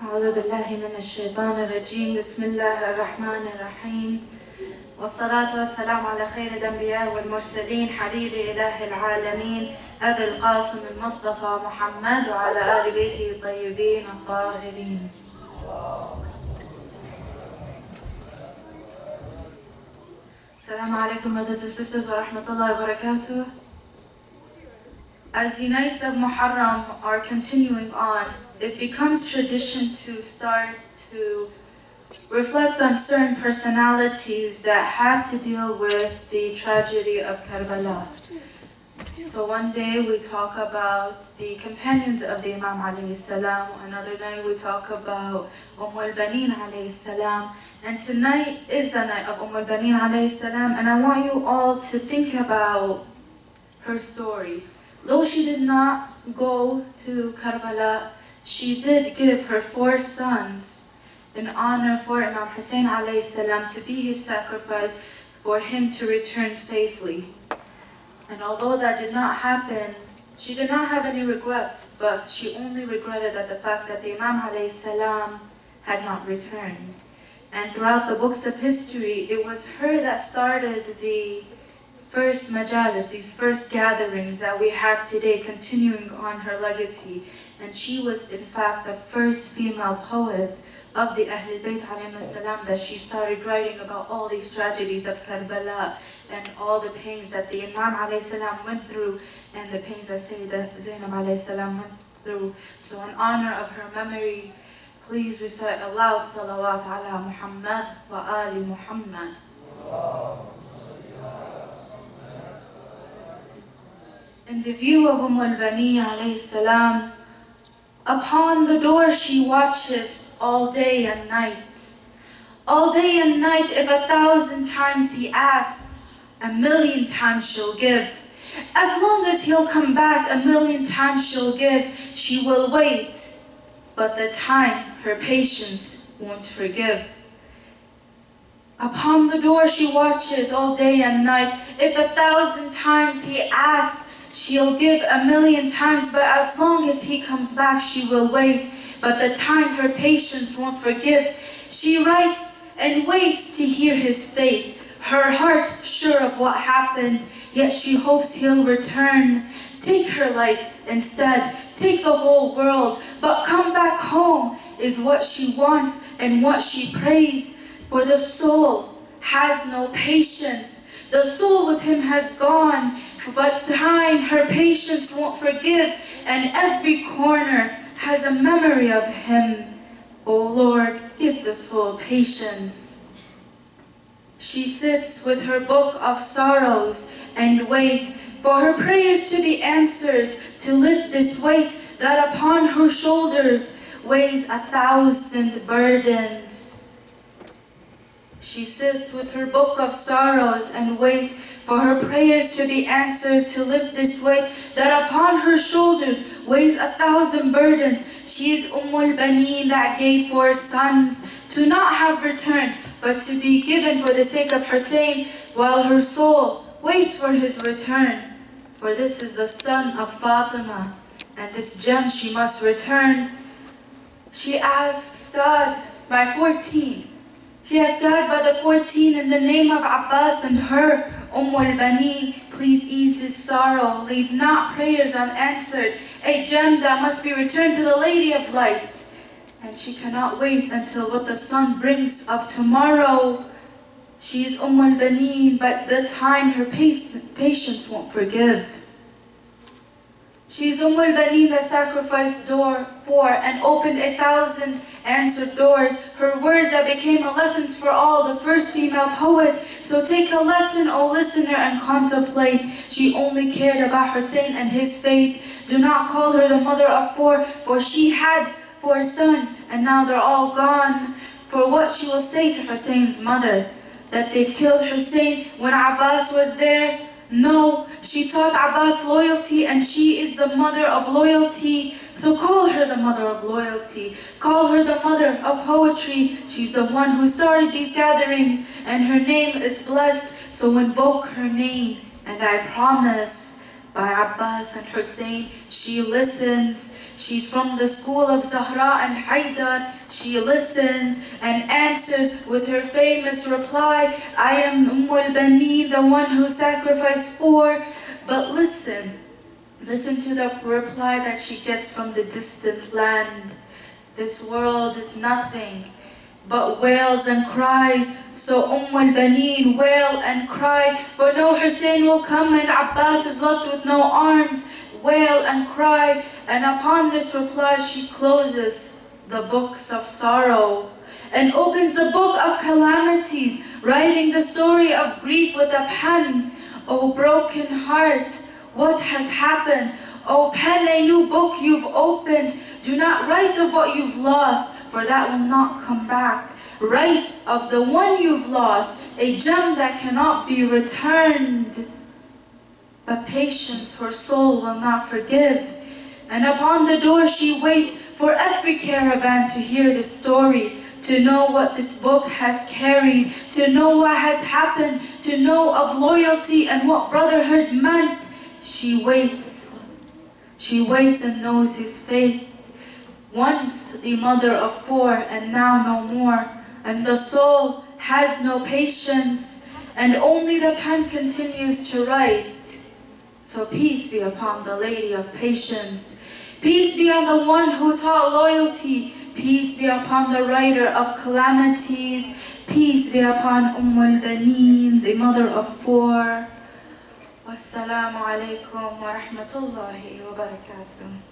أعوذ بالله من الشيطان الرجيم بسم الله الرحمن الرحيم والصلاة والسلام على خير الأنبياء والمرسلين حبيب إله العالمين أبي القاسم المصطفى محمد وعلى آل بيته الطيبين الطاهرين. Assalamu alaikum brothers and sisters wa rahmatullahi wa barakatuh. As the nights of Muharram are continuing on, it becomes tradition to start to reflect on certain personalities that have to deal with the tragedy of Karbala. So one day we talk about the companions of the Imam alayhi salam, another night we talk about al-Banin alayhi salam, and tonight is the night of al-Banin alayhi salam, and I want you all to think about her story. Though she did not go to Karbala, she did give her 4 sons in honor for Imam Hussein alayhi salam to be his sacrifice for him to return safely. And although that did not happen, she did not have any regrets, but she only regretted at the fact that the Imam alayhi salam had not returned. And throughout the books of history, it was her that started the first majalis, these first gatherings that we have today, continuing on her legacy. And she was in fact the first female poet of the Ahlul Bayt alayhi salam that she started writing about all these tragedies of Karbala and all the pains that the Imam alayhi salam went through and the pains that Sayyidah Zainab alayhi salam went through. So in honor of her memory, please recite aloud salawat ala Muhammad wa ali Muhammad. In the view of al-Banin alayhi salam, upon the door she watches all day and night. All day and night, if 1,000 times he asks, 1,000,000 times she'll give. As long as he'll come back, 1,000,000 times she'll give. She will wait, but the time her patience won't forgive. Upon the door she watches all day and night. If 1,000 times he asks, she'll give 1,000,000 times, but as long as he comes back, she will wait. But the time her patience won't forgive. She writes and waits to hear his fate. Her heart sure of what happened, yet she hopes he'll return. Take her life instead, take the whole world, but come back home is what she wants and what she prays. For the soul has no patience. The soul with him has gone, but time her patience won't forgive, and every corner has a memory of him. O Lord, give the soul patience. She sits with her book of sorrows and wait for her prayers to be answered, to lift this weight that upon her shoulders weighs 1,000 burdens. She sits with her book of sorrows and waits for her prayers to be answered, to lift this weight that upon her shoulders weighs 1,000 burdens. She is al-Banin that gave 4 sons to not have returned, but to be given for the sake of Hussein, while her soul waits for his return. For this is the son of Fatima, and this gem she must return. She asks God by 14. She asks God by the 14 in the name of Abbas and her, al-Banin, please ease this sorrow, leave not prayers unanswered, a gem that must be returned to the Lady of Light. And she cannot wait until what the sun brings of tomorrow. She is al-Banin, but the time her patience won't forgive. She is al-Banin that sacrificed for and opened 1,000 answered doors. Her words that became a lesson for all, the first female poet. So take a lesson, O listener, and contemplate. She only cared about Hussein and his fate. Do not call her the mother of 4, for she had 4 sons, and now they're all gone. For what she will say to Hussein's mother? That they've killed Hussein when Abbas was there? No, she taught Abbas loyalty, and she is the mother of loyalty. So call her the mother of loyalty. Call her the mother of poetry. She's the one who started these gatherings, and her name is blessed. So invoke her name, and I promise by Abbas and Hussein. She listens. She's from the school of Zahra and Haidar. She listens and answers with her famous reply, I am al-Baneen, the one who sacrificed for. But listen to the reply that she gets from the distant land. This world is nothing but wails and cries. So al-Baneen, wail and cry, for no Hussein will come and Abbas is left with no arms. Wail and cry. And upon this reply she closes the books of sorrow and opens the book of calamities, writing the story of grief with a pen. O broken heart, what has happened? O pen, a new book you've opened. Do not write of what you've lost, for that will not come back. Write of the one you've lost, a gem that cannot be returned. But patience her soul will not forgive. And upon the door she waits for every caravan to hear the story, to know what this book has carried, to know what has happened, to know of loyalty and what brotherhood meant. She waits and knows his fate. Once the mother of four and now no more. And the soul has no patience and only the pen continues to write. So peace be upon the Lady of Patience. Peace be on the one who taught loyalty. Peace be upon the writer of calamities. Peace be upon al-Baneen, the mother of four. Wassalamu alaikum wa rahmatullahi wa barakatuh.